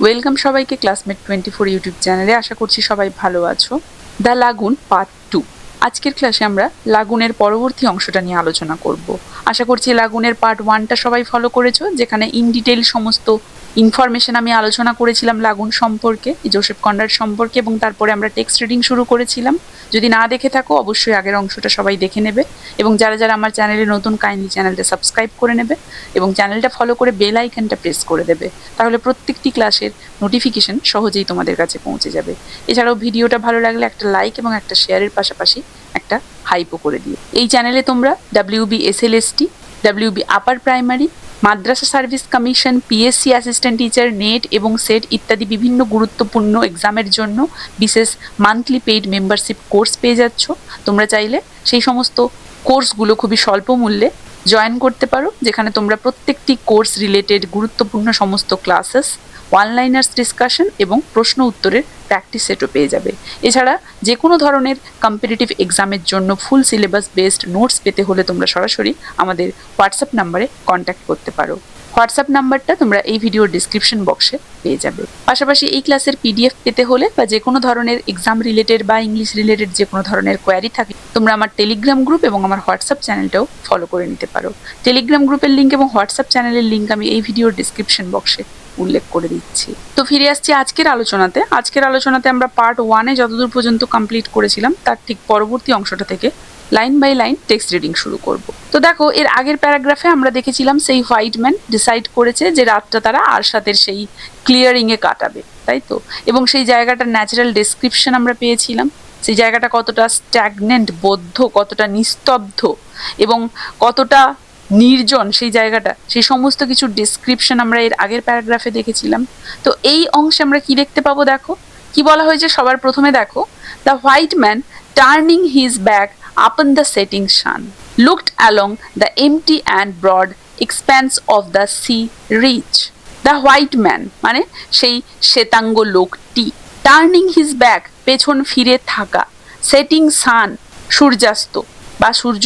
Welcome সবাইকে classmate 24 YouTube চ্যানেলে। আশা করছি সবাই ভালো আছো। The lagoon part 2। আজকের ক্লাসে আমরা লাগুনের পরবর্তী অংশটা নিয়ে আলোচনা করব। আশা করছি লাগুনের পার্ট 1টা সবাই ফলো করেছো, যেখানে ইন ডিটেইল সমস্ত ইনফরমেশন আমি আলোচনা করেছিলাম লাগুন সম্পর্কে, জোসেফ কনরাড সম্পর্কে, এবং তারপরে আমরা টেক্সট রিডিং শুরু করেছিলাম। যদি না দেখে থাকো অবশ্যই আগের অংশটা সবাই দেখে নেবে, এবং যারা যারা আমার চ্যানেলে নতুন কাইন্ডলি চ্যানেলটা সাবস্ক্রাইব করে নেবে এবং চ্যানেলটা ফলো করে বেল আইকনটা প্রেস করে দেবে। তাহলে প্রত্যেকটি ক্লাসের নোটিফিকেশন সহজেই তোমাদের কাছে পৌঁছে যাবে। এছাড়াও ভিডিওটা ভালো লাগলে একটা লাইক এবং একটা শেয়ারের পাশাপাশি একটা হাইপও করে দিও। এই চ্যানেলে তোমরা WB SLST, WB upper primary, Madrasah service commission, PSC assistant teacher, NET এবং সেট ইত্যাদি বিভিন্ন গুরুত্বপূর্ণ এক্সামের জন্য বিশেষ মান্থলি পেইড মেম্বারশিপ কোর্স পেয়ে যাচ্ছ। তোমরা চাইলে সেই সমস্ত কোর্সগুলো খুবই স্বল্প মূল্যে জয়েন করতে পারো, যেখানে তোমরা প্রত্যেকটি কোর্স রিলেটেড গুরুত্বপূর্ণ সমস্ত ক্লাসেস, ওয়ানলাইনার্স ডিসকাশন এবং প্রশ্ন উত্তরের প্র্যাকটিস সেটও পেয়ে যাবে। এছাড়া যে কোনো ধরনের কম্পিটিটিভ এক্সামের জন্য ফুল সিলেবাস বেসড নোটস পেতে হলে তোমরা সরাসরি আমাদের হোয়াটসঅ্যাপ নাম্বারে কন্ট্যাক্ট করতে পারো। হোয়াটসঅ্যাপ নাম্বারটা তোমরা এই ভিডিওর ডিসক্রিপশন বক্সে পেয়ে যাবে। পাশাপাশি এই ক্লাসের PDF পেতে হলে বা যে কোনো ধরনের এক্সাম রিলেটেড বা ইংলিশ রিলেটেড যে কোনো ধরনের কোয়ারি থাকে, তোমরা আমার টেলিগ্রাম গ্রুপ এবং আমার হোয়াটসঅ্যাপ চ্যানেলটাও ফলো করে নিতে পারো। টেলিগ্রাম গ্রুপের লিঙ্ক এবং হোয়াটসঅ্যাপ চ্যানেলের লিঙ্ক আমি এই ভিডিওর ডিসক্রিপশন বক্সে উল্লেখ করে দিচ্ছি। তো ফিরে আসছি আজকের আলোচনাতে আমরা পার্ট 1-এ যতদূর পর্যন্ত কমপ্লিট করেছিলাম তার ঠিক পরবর্তী অংশটা থেকে line by line text reading শুরু করব। তো দেখো, এর আগের প্যারাগ্রাফে আমরা দেখেছিলাম সেই হোয়াইট ম্যান ডিসাইড করেছে যে রাতটা তারা আরশাতের সেই ক্লিয়ারিংয়ে কাটাবে, তাই তো? এবং সেই জায়গাটার ন্যাচারাল ডেসক্রিপশন আমরা পেয়েছিলাম। সেই জায়গাটা কতটা স্ট্যাগনেন্ট, বদ্ধ, কতটা নিস্তব্ধ এবং কতটা নির্জন সেই জায়গাটা, সেই সমস্ত কিছু ডেসক্রিপশন আমরা এর আগের প্যারাগ্রাফে দেখেছিলাম। তো এই অংশে আমরা কি দেখতে পাবো? দেখো কি বলা হয়েছে। সবার প্রথমে দেখো, the white man turning his back upon the setting sun looked along the empty and broad expanse of the sea reach. The white man মানে সেই শ্বেতাঙ্গ লোকটি, টার্নিং হিজ ব্যাক পেছন ফিরে থাকা, সেটিং সান সূর্যাস্ত বা সূর্য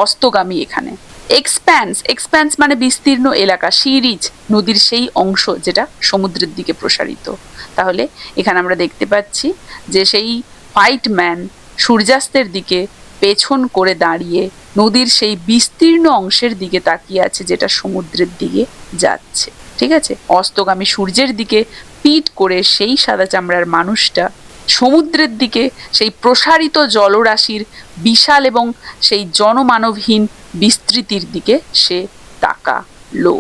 অস্তগামী, এখানে এক্সপ্যান্স মানে বিস্তীর্ণ এলাকা, সি রিচ নদীর সেই অংশ যেটা সমুদ্রের দিকে প্রসারিত। তাহলে এখানে আমরা দেখতে পাচ্ছি যে সেই হোয়াইট ম্যান সূর্যাস্তের দিকে পেছন করে দাঁড়িয়ে নদীর সেই বিস্তীর্ণ অংশের দিকে তাকিয়ে আছে, যেটা সমুদ্রের দিকে যাচ্ছে। ঠিক আছে, অস্তগামী সূর্যের দিকে পিঠ করে সেই সাদা চামড়ার মানুষটা সমুদ্রের দিকে সেই প্রসারিত জলরাশির বিশাল এবং সেই জনমানবহীন বিস্তৃতির দিকে সে তাকালো।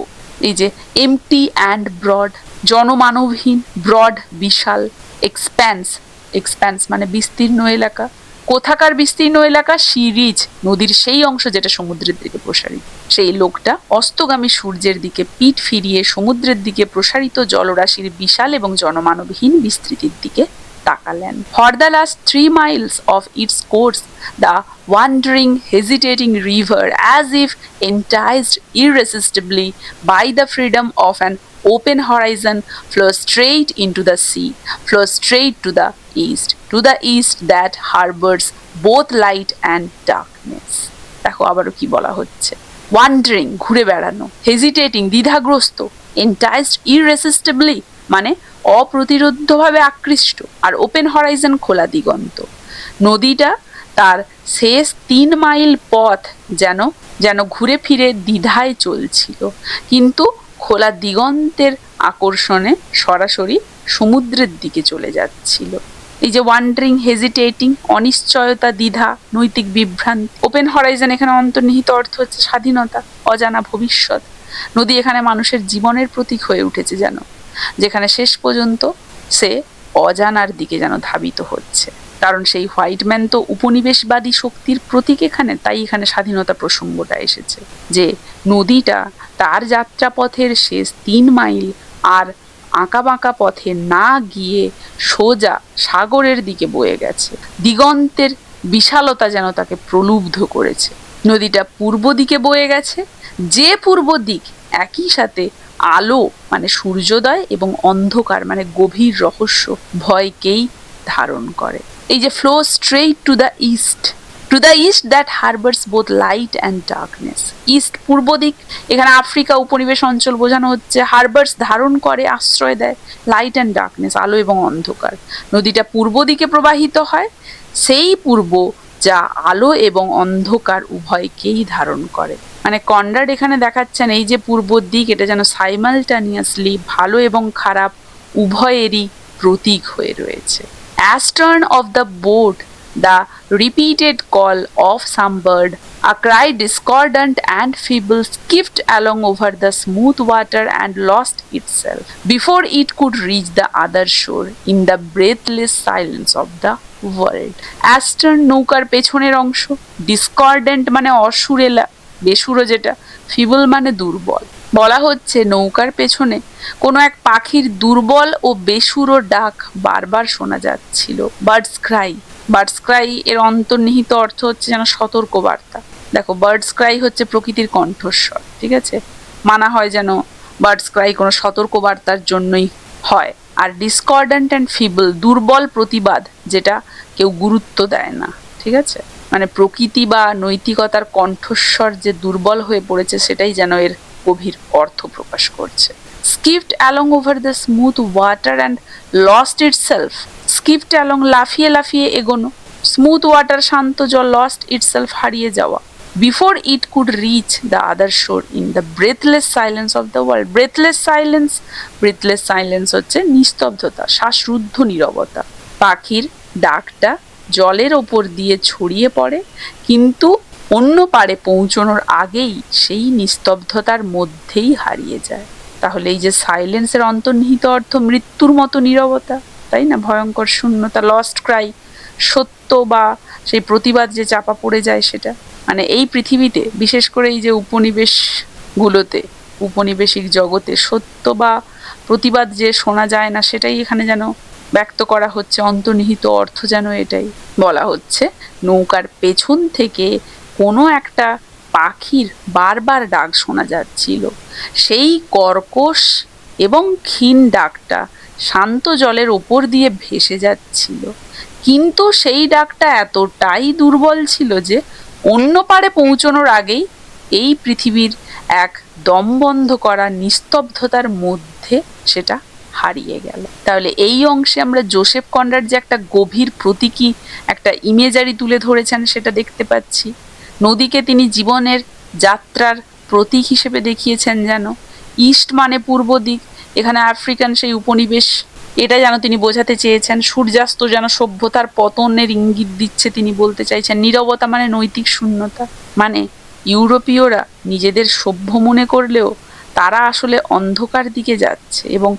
এই যে এমটি অ্যান্ড ব্রড, জনমানবহীন, ব্রড বিশাল, এক্সপ্যান্স মানে বিস্তীর্ণ এলাকা। কোথাকার বিস্তীর্ণ এলাকা? সি রিচ নদীর সেই অংশ যেটা সমুদ্রের দিকে প্রসারিত। সেই লোকটা অস্তগামী সূর্যের দিকে পিঠ ফিরিয়ে সমুদ্রের দিকে প্রসারিত জলরাশির বিশাল এবং জনমানবহীন বিস্তৃতির দিকে তাকালেন। For the last 3 miles of its course, the wandering, hesitating river, as if enticed irresistibly by the freedom of an open horizon, flows straight into the sea, flows straight to the east that harbors both light and darkness. দেখো আবারও কি বলা হচ্ছে। Wandering ঘুরে বেড়ানো, hesitating দ্বিধাগ্রস্ত, এন্টাইজড ইররেসিস্টিবলি মানে অপ্রতিরোধ্যভাবে আকৃষ্ট, আর open Horizon খোলা দিগন্ত। নদীটা তার শেষ 3 মাইল পথ যেন ঘুরে ফিরে দ্বিধায় চলছিল, কিন্তু খোলা দিগন্তের আকর্ষণে সরাসরি সমুদ্রের দিকে চলে যাচ্ছিল। এই যে ওয়ান্ডারিং, হেজিটেটিং, অনিশ্চয়তা, দ্বিধা, নৈতিক বিভ্রান্তি। ওপেন হরাইজন এখানে অন্তর্নিহিত অর্থ হচ্ছে স্বাধীনতা, অজানা ভবিষ্যৎ। নদী এখানে মানুষের জীবনের প্রতীক হয়ে উঠেছে, যেখানে শেষ পর্যন্ত সে অজানার দিকে যেন ধাবিত হচ্ছে। কারণ সেই হোয়াইট ম্যান তো উপনিবেশবাদী শক্তির প্রতীক এখানে, তাই এখানে স্বাধীনতা প্রসঙ্গটা এসেছে। যে নদীটা তার যাত্রাপথের শেষ 3 মাইল আর আঁকাবাঁকা পথে না গিয়ে সোজা সাগরের দিকে বয়ে গেছে। দিগন্তের বিশালতা যেন তাকে প্রলুব্ধ করেছে। নদীটা পূর্ব দিকে বয়ে গেছে, যে পূর্ব দিক একই সাথে আলো মানে সূর্যোদয় এবং অন্ধকার মানে গভীর রহস্য ভয়কেই ধারণ করে। এই যে flow straight to the east, to the east that harbours both light and darkness. East পূর্ব দিক, এখানে আফ্রিকা উপনিবেশ অঞ্চল বোঝানো হচ্ছে। হারবার্স ধারণ করে, আশ্রয় দেয়, লাইট অ্যান্ড ডার্কনেস আলো এবং অন্ধকার। নদীটা পূর্ব দিকে প্রবাহিত হয়, সেই পূর্ব যা আলো এবং অন্ধকার উভয়কেই ধারণ করে। মানে কনরাড এখানে দেখাচ্ছেন এই যে পূর্ব দিক, এটা যেন সাইমালটানিয়াসলি ভালো এবং খারাপ উভয়েরই প্রতীক হয়ে রয়েছে। Astern of the boat the repeated call of some bird, a cry discordant and feeble, skipped along over the smooth water and lost itself before it could reach the other shore in the breathless silence of the world. Astern নৌকার পেছনের অংশ, discordant মানে অসুরেলা, বেসুরো যেটা, feeble মানে দুর্বল। বলা হচ্ছে নৌকার পেছনে কোনো এক পাখির দুর্বল ও বেসুরো ডাক বারবার শোনা যাচ্ছিল। বার্ডস ক্রাই, বার্ডস ক্রাই এর অন্তর্নিহিত অর্থ হচ্ছে যেন সতর্ক বার্তা। দেখো, বার্ডস ক্রাই হচ্ছে প্রকৃতির কণ্ঠস্বর, ঠিক আছে? মানা হয় যেন বার্ডস ক্রাই কোনো সতর্ক বার্তার জন্যই হয়। আর ডিসকর্ডেন্ট অ্যান্ড ফিবল, দুর্বল প্রতিবাদ যেটা কেউ গুরুত্ব দেয় না, ঠিক আছে? মানে প্রকৃতি বা নৈতিকতার কণ্ঠস্বর যে দুর্বল হয়ে পড়েছে, সেটাই যেন এর গভীর অর্থ প্রকাশ করছে। Skipped along over the smooth water and lost itself. Skipped along, লাফিয়ে লাফিয়ে এগোনো। স্মুথ ওয়াটার, শান্ত জল। লস্ট ইটসেলফ, হারিয়ে যাওয়া। Before it could reach the other shore in the breathless silence of the world. Breathless silence, breathless silence হচ্ছে নিস্তব্ধতা, শ্বাসরুদ্ধ নীরবতা। পাখির ডাকটা জলের ওপর দিয়ে ছড়িয়ে পড়ে, কিন্তু অন্য পারে পৌঁছানোর আগেই সেই নিস্তব্ধতার মধ্যেই হারিয়ে যায়। তাহলে এই যে সাইলেন্সের অন্তর্নিহিত অর্থ মৃত্যুর মতো নীরবতা, তাই না? ভয়ঙ্কর শূন্যতা। লস্ট ক্রাই, সত্য বা সেই প্রতিবাদ যে চাপা পড়ে যায় সেটা। মানে এই পৃথিবীতে, বিশেষ করে এই যে উপনিবেশগুলোতে, উপনিবেশিক জগতে সত্য বা প্রতিবাদ যে শোনা যায় না, সেটাই এখানে যেন ব্যক্ত করা হচ্ছে। অন্তর্নিহিত অর্থ যেন এটাই। বলা হচ্ছে নৌকার পেছন থেকে কোনো একটা পাখির বারবার ডাক শোনা যাচ্ছিল। সেই কর্কশ এবং ক্ষীণ ডাকটা শান্ত জলের ওপর দিয়ে ভেসে যাচ্ছিল, কিন্তু সেই ডাকটা এতটাই দুর্বল ছিল যে অন্য পারে পৌঁছানোর আগেই এই পৃথিবীর এক দমবন্ধ করা নিস্তব্ধতার মধ্যে সেটা হারিয়ে গেল। তাহলে এই অংশে আমরা জোসেফ কনরাড যে একটা গভীর প্রতীকী একটা ইমেজারি তুলে ধরেছেন সেটা দেখতে পাচ্ছি। নদীকে তিনি জীবনের যাত্রার প্রতীক হিসেবে দেখিয়েছেন যেন। ইস্ট মানে পূর্ব দিক, এখানে আফ্রিকান সেই উপনিবেশ, এটা যেন তিনি বোঝাতে চেয়েছেন। সূর্যাস্ত যেন সভ্যতার পতনের ইঙ্গিত দিচ্ছে, তিনি বলতে চাইছেন। নীরবতা মানে নৈতিক শূন্যতা, মানে ইউরোপীয়রা নিজেদের সভ্য মনে করলেও তারা আসলে অন্ধকার দিকে যাচ্ছে এবং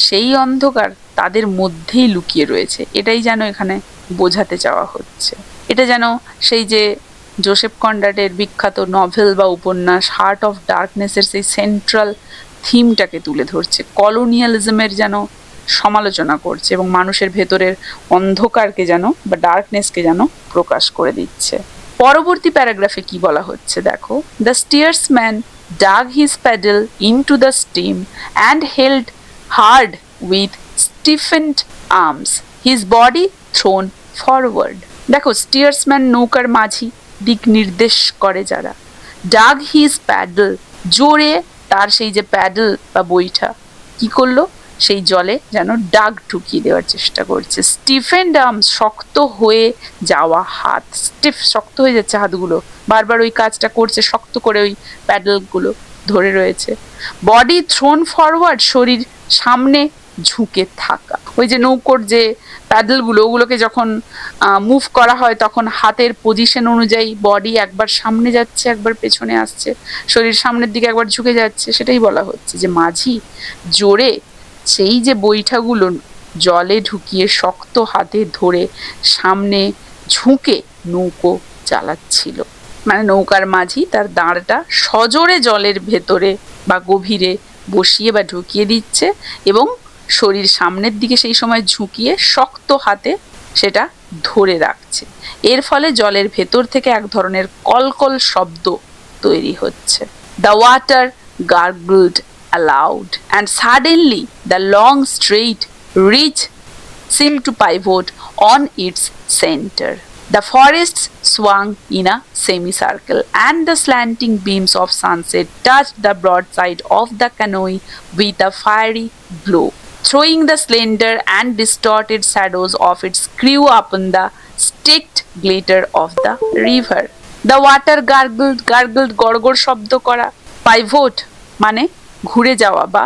সেই অন্ধকার তাদের মধ্যেই লুকিয়ে রয়েছে, এটাই যেন এখানে বোঝাতে চাওয়া হচ্ছে। এটা যেন সেই যে জোসেফ কনরাডের বিখ্যাত নভেল বা উপন্যাস হার্ট অফ ডার্কনেসের সেই সেন্ট্রাল থিমটাকে তুলে ধরছে। কলোনিয়ালিজমের যেন সমালোচনা করছে এবং মানুষের ভেতরের অন্ধকারকে যেন বা ডার্কনেসকে যেন প্রকাশ করে দিচ্ছে। পরবর্তী প্যারাগ্রাফে কি বলা হচ্ছে দেখো। The steersman dug his paddle into the stream and held hard with stiffened arms, his body thrown forward. দেখো, স্টিয়ার্সম্যান নৌকার মাঝি, দিক নির্দেশ করে যারা। ডাগ হিজ প্যাডেল, জোরে তার সেই যে প্যাডেল বা বৈঠা কি করলো, সেই জলে যেন ডাগ ঢুকিয়ে দেওয়ার চেষ্টা করছে। স্টিফেন আর্মস, শক্ত হয়ে যাওয়া হাত। স্টিফ, শক্ত হয়ে যাচ্ছে হাতগুলো, বারবার ওই কাজটা করছে, শক্ত করে ওই প্যাডেলগুলো ধরে রয়েছে। বডি থ্রোন ফরওয়ার্ড, শরীর সামনে ঝুঁকে থাকা। ওই যে নৌকোর যে প্যাডেলগুলো, ওগুলোকে যখন মুভ করা হয় তখন হাতের পজিশন অনুযায়ী বডি একবার সামনে যাচ্ছে, একবার পেছনে আসছে, শরীর সামনের দিকে একবার ঝুঁকে যাচ্ছে। সেটাই বলা হচ্ছে যে মাঝি জোরে সেই যে বৈঠাগুলো জলে ঢুকিয়ে শক্ত হাতে ধরে সামনে ঝুঁকে নৌকো চালাচ্ছিল। মানে নৌকার মাঝি তার দাঁড়টা সজোরে জলের ভেতরে বা গভীরে বসিয়ে বা ঢুকিয়ে দিচ্ছে এবং শরীর সামনের দিকে সেই সময় ঝুঁকিয়ে শক্ত হাতে সেটা ধরে রাখছে। এর ফলে জলের ভেতর থেকে এক ধরনের কলকল শব্দ তৈরি হচ্ছে। The water gargled aloud and suddenly the long straight ridge seemed to pivot on its center. The forests swung in a semicircle, and the slanting beams of sunset touched the broad side of the canoe with a fiery glow, throwing the slender and distorted shadows of its crew upon the sticked glitter of the river. The water gargled গড়গড় শব্দ করা। Pivot মানে ঘুরে যাওয়া বা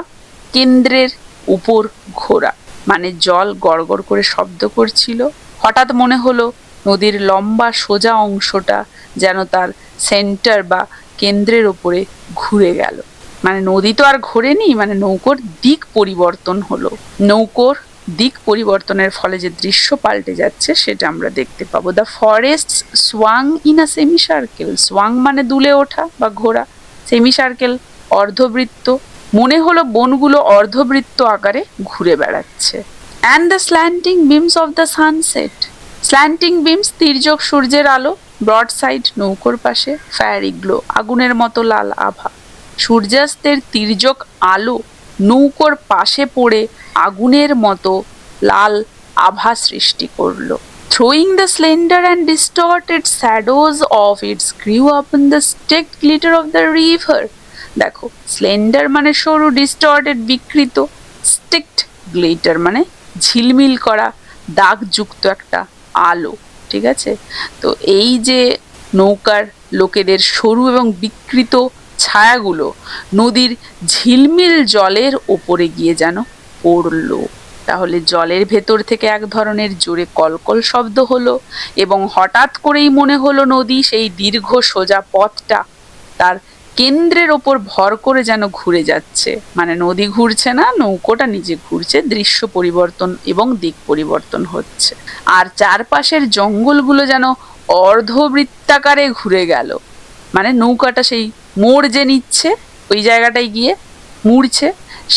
কেন্দ্রের উপর ঘোরা, মানে জল গড়গড় করে শব্দ করছিল। হঠাৎ মনে হলো নদীর লম্বা সোজা অংশটা যেন তার সেন্টার বা কেন্দ্রের ওপরে ঘুরে গেল। মানে নদী তো আর ঘোরেনি, মানে নৌকোর দিক পরিবর্তন হলো। নৌকোর দিক পরিবর্তনের ফলে যে দৃশ্য পাল্টে যাচ্ছে সেটা আমরা দেখতে পাবো। The forest swung in a semi circle. Swung মানে দুলে ওঠা বা ঘোরা, সেমি সার্কেল অর্ধবৃত্ত। মনে হলো বনগুলো অর্ধবৃত্ত আকারে ঘুরে বেড়াচ্ছে। And the slanting beans of the sunset. Slanting beans তির্যক সূর্যের আলো, ব্রড সাইড নৌকোর পাশে, ফায়ারি গ্লো আগুনের মতো লাল আভা। সূর্যাস্তের তির্যক আলো নৌকোর পাশে পড়ে আগুনের মতো লাল আভা সৃষ্টি করলো। Throwing the slender and distorted shadows of its crew upon the sticked glitter of the river. দেখো, স্লেন্ডার মানে সরু, ডিস্টর্টেড বিকৃত, স্টিকড গ্লিটার মানে ঝিলমিল করা দাগযুক্ত একটা আলো। ঠিক আছে, তো এই যে নৌকার লোকেদের সরু এবং বিকৃত ছায়াগুলো নদীর ঝিলমিল জলের ওপরে গিয়ে যেন পড়লো। তাহলে জলের ভেতর থেকে এক ধরনের জোরে কলকল শব্দ হলো এবং হঠাৎ করেই মনে হলো নদী সেই দীর্ঘ সোজা পথটা তার কেন্দ্রের ওপর ভর করে যেন ঘুরে যাচ্ছে। মানে নদী ঘুরছে না, নৌকোটা নিজে ঘুরছে, দৃশ্য পরিবর্তন এবং দিক পরিবর্তন হচ্ছে। আর চারপাশের জঙ্গলগুলো যেন অর্ধবৃত্তাকারে ঘুরে গেল। মানে নৌকাটা সেই মোড় যে নিচ্ছে, ওই জায়গাটায় গিয়ে মুড়ছে,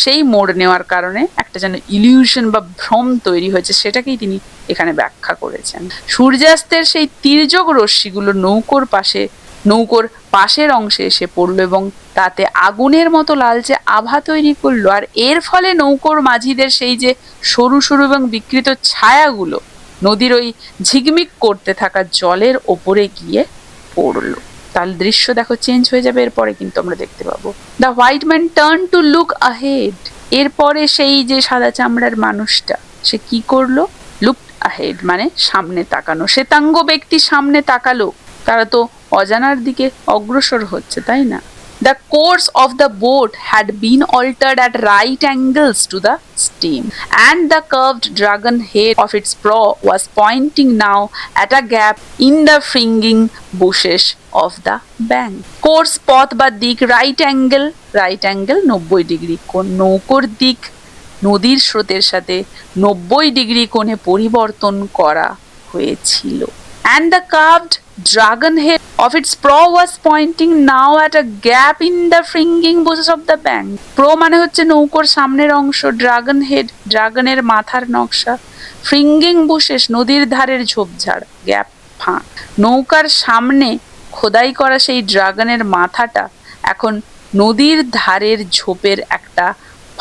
সেই মোড় নেওয়ার কারণে একটা যেন ইলিউশন বা ভ্রম তৈরি হয়েছে, সেটাকেই তিনি এখানে ব্যাখ্যা করেছেন। সূর্যাস্তের সেই তির্যক রশ্মিগুলো নৌকোর পাশের অংশে এসে পড়লো এবং তাতে আগুনের মতো লালচে আভা তৈরি করলো। আর এর ফলে নৌকোর মাঝিদের সেই যে সরু সরু এবং বিকৃত ছায়াগুলো নদীর ওই ঝিকমিক করতে থাকা জলের ওপরে গিয়ে পড়লো। তাহলে দৃশ্য দেখো চেঞ্জ হয়ে যাবে, এরপরে কিন্তু আমরা দেখতে পাবো। The white man turn to look ahead. এরপরে সেই যে সাদা চামড়ার মানুষটা সে কি করলো? লুক আহেড মানে সামনে তাকানো। শ্বেতাঙ্গ ব্যক্তি সামনে তাকালো, তারা তো অজানার দিকে অগ্রসর হচ্ছে, তাই না? The course of the boat had been altered at right angles to the stream, and the curved dragon head of its prow was pointing now at a gap in the fringing bushes of the bank. Course পথ বা দিক, right angle 90 degree কোণ। নৌকোর দিক নদীর স্রোতের সাথে 90 degree কোণে পরিবর্তন করা হয়েছিল। And the carved dragon head of its prow was pointing now at a gap in the fringing bushes of the bank. Pro মানে হচ্ছে নৌকোর সামনের অংশ, ড্রাগন হেড ড্রাগনের মাথার নকশা, ফ্রিঙ্গিং বুশেস নদীর ধারের ঝোপঝাড়, গ্যাপ ফাঁক। নৌকার সামনে খোদাই করা সেই ড্রাগনের মাথাটা এখন নদীর ধারের ঝোপের একটা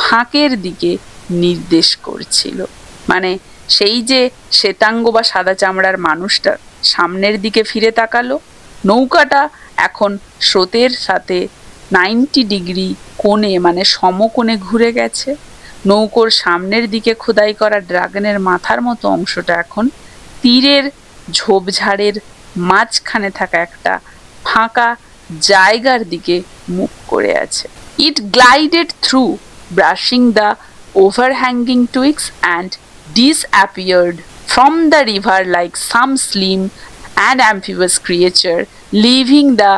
ফাঁকের দিকে নির্দেশ করছিল। মানে সেই যে শ্বেতাঙ্গ বা সাদা চামড়ার মানুষটা সামনের দিকে ফিরে তাকালো, নৌকাটা এখন স্রোতের সাথে 90 ডিগ্রি কোণে মানে সমকোণে ঘুরে গেছে। নৌকোর সামনের দিকে খোদাই করা ড্রাগনের মাথার মতো অংশটা এখন তীরের ঝোপঝাড়ের মাঝখানে থাকা একটা ফাঁকা জায়গার দিকে মুখ করে আছে। It glided through, brushing the overhanging twigs and disappeared from the river like some slim and amphibious creature, leaving the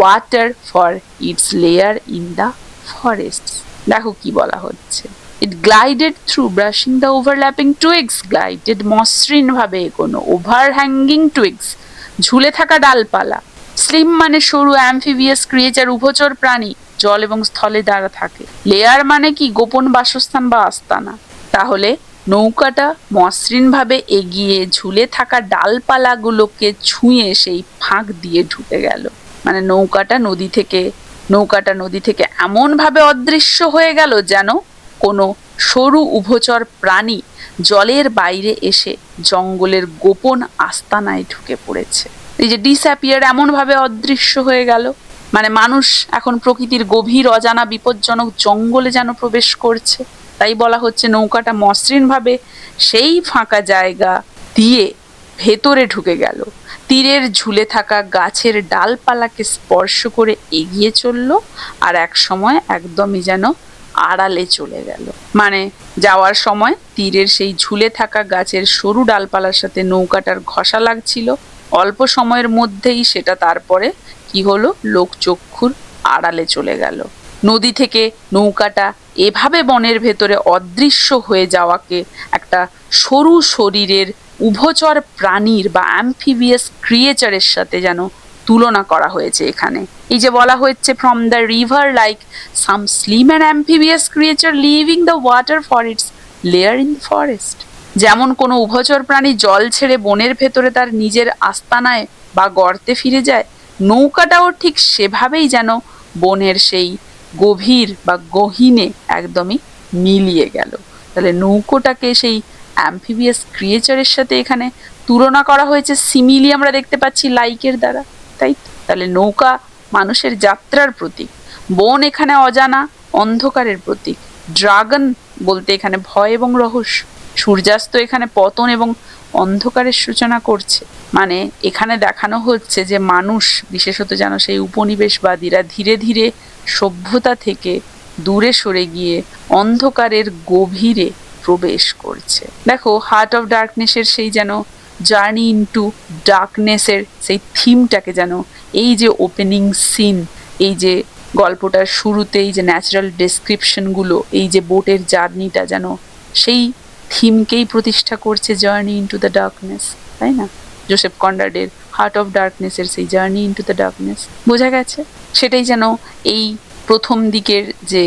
water for its lair in the forests. দেখো কি বলা হচ্ছে, it glided through, brushing the overlapping twigs, glided মসৃণ ভাবে এগোনো, overhanging twigs ঝুলে থাকা ডালপালা, স্লিম মানে সরু, অ্যাম্ফিবিয়াস ক্রিয়েচার উভচর প্রাণী জল এবং স্থলে দ্বারা থাকে, লেয়ার মানে কি গোপন বাসস্থান বা আস্তানা। তাহলে নৌকাটা মসৃণভাবে এগিয়ে ঝুলে থাকা ডালপালাগুলোকে ছুঁয়ে সেই ফাঁক দিয়ে ঢুকে গেল। মানে নৌকাটা নদী থেকে এমনভাবে অদৃশ্য হয়ে গেল যেন কোনো সরু উভচর প্রাণী জলের বাইরে এসে জঙ্গলের গোপন আস্তানায় ঢুকে পড়েছে। এই যে ডিসঅ্যাপিয়ার, এমন ভাবে অদৃশ্য হয়ে গেল, মানে মানুষ এখন প্রকৃতির গভীর অজানা বিপজ্জনক জঙ্গলে যেন প্রবেশ করছে। তাই বলা হচ্ছে নৌকাটা মসৃণ ভাবে সেই ফাঁকা জায়গা দিয়ে ভেতরে ঢুকে গেল, তীরের ঝুলে থাকা গাছের ডালপালাকে স্পর্শ করে এগিয়ে চলল, আর এক সময় একদমই যেন আড়ালে চলে গেল। মানে যাওয়ার সময় তীরের সেই ঝুলে থাকা গাছের সরু ডালপালার সাথে নৌকাটার ঘষা লাগছিল, অল্প সময়ের মধ্যেই সেটা তারপরে কি হলো, লোকচক্ষুর আড়ালে চলে গেল। নদী থেকে নৌকাটা এভাবে বনের ভেতরে অদৃশ্য হয়ে যাওয়াকে একটা সরু শরীরের উভচর প্রাণীর বা অ্যাম্ফিবিয়াস ক্রিয়েচারের সাথে যেন তুলনা করা হয়েছে এখানে। এই যে বলা হচ্ছে from the river like some slim and amphibious creature living the water for its layer in forest. যেমন কোনো উভচর প্রাণী জল ছেড়ে বনের ভেতরে তার নিজের আস্তানায় বা গর্তে ফিরে যায়, নৌকাটাও ঠিক সেভাবেই যেন বনের সেই গভীর বা গহীনে একদমই মিলিয়ে গেল। তাহলে নৌকোটাকে সেই অ্যাম্ফিবিয়াস ক্রিয়েচারের সাথে এখানে তুলনা করা হয়েছে, সিমিলি আমরা দেখতে পাচ্ছি লাইকের দ্বারা, তাই? তাহলে নৌকা মানুষের যাত্রার প্রতীক, বন এখানে অজানা অন্ধকারের প্রতীক, ড্রাগন বলতে এখানে ভয় এবং রহস্য, সূর্যাস্ত এখানে পতন এবং অন্ধকারের সূচনা করছে। মানে এখানে দেখানো হচ্ছে যে মানুষ, বিশেষত যেন সেই উপনিবেশবাদীরা ধীরে ধীরে সভ্যতা থেকে দূরে সরে গিয়ে অন্ধকারের গভীরে প্রবেশ করছে। দেখো হার্ট অফ ডার্কনেসের সেই যেন জার্নি ইনটু ডার্কনেসের সেই থিমটাকে যেন এই যে ওপেনিং সিন, এই যে গল্পটার শুরুতেই যে ন্যাচারাল ডেসক্রিপশনগুলো, এই যে বোটের জার্নিটা যেন সেই থিমকেই প্রতিষ্ঠা করছে, জার্নি ইনটু দ্য ডার্কনেস, তাই না? জোসেফ কনরাডের হার্ট অফ ডার্কনেসের সেই জার্নি ইনটু দ্য ডার্কনেস, বোঝা গেছে? সেটাই যেন এই প্রথম দিকের যে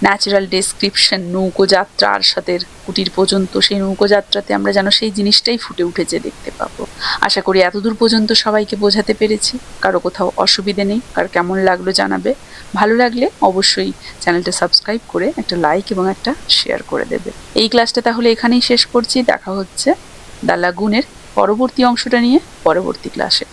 ন্যাচারাল ডেসক্রিপশন নৌকোযাত্রা আরশাদের কুটির পর্যন্ত, সেই নৌকোযাত্রাতে আমরা যেন সেই জিনিসটাই ফুটে উঠেছে দেখতে পাবো। আশা করি এতদূর পর্যন্ত সবাইকে বোঝাতে পেরেছি, কারো কোথাও অসুবিধে নেই। কার কেমন লাগলো জানাবে, ভালো লাগলে অবশ্যই চ্যানেলটা সাবস্ক্রাইব করে একটা লাইক এবং একটা শেয়ার করে দেবে। এই ক্লাসটা তাহলে এখানেই শেষ করছি, দেখা হচ্ছে দ্য লাগুনের পরবর্তী অংশটা নিয়ে পরবর্তী ক্লাসে।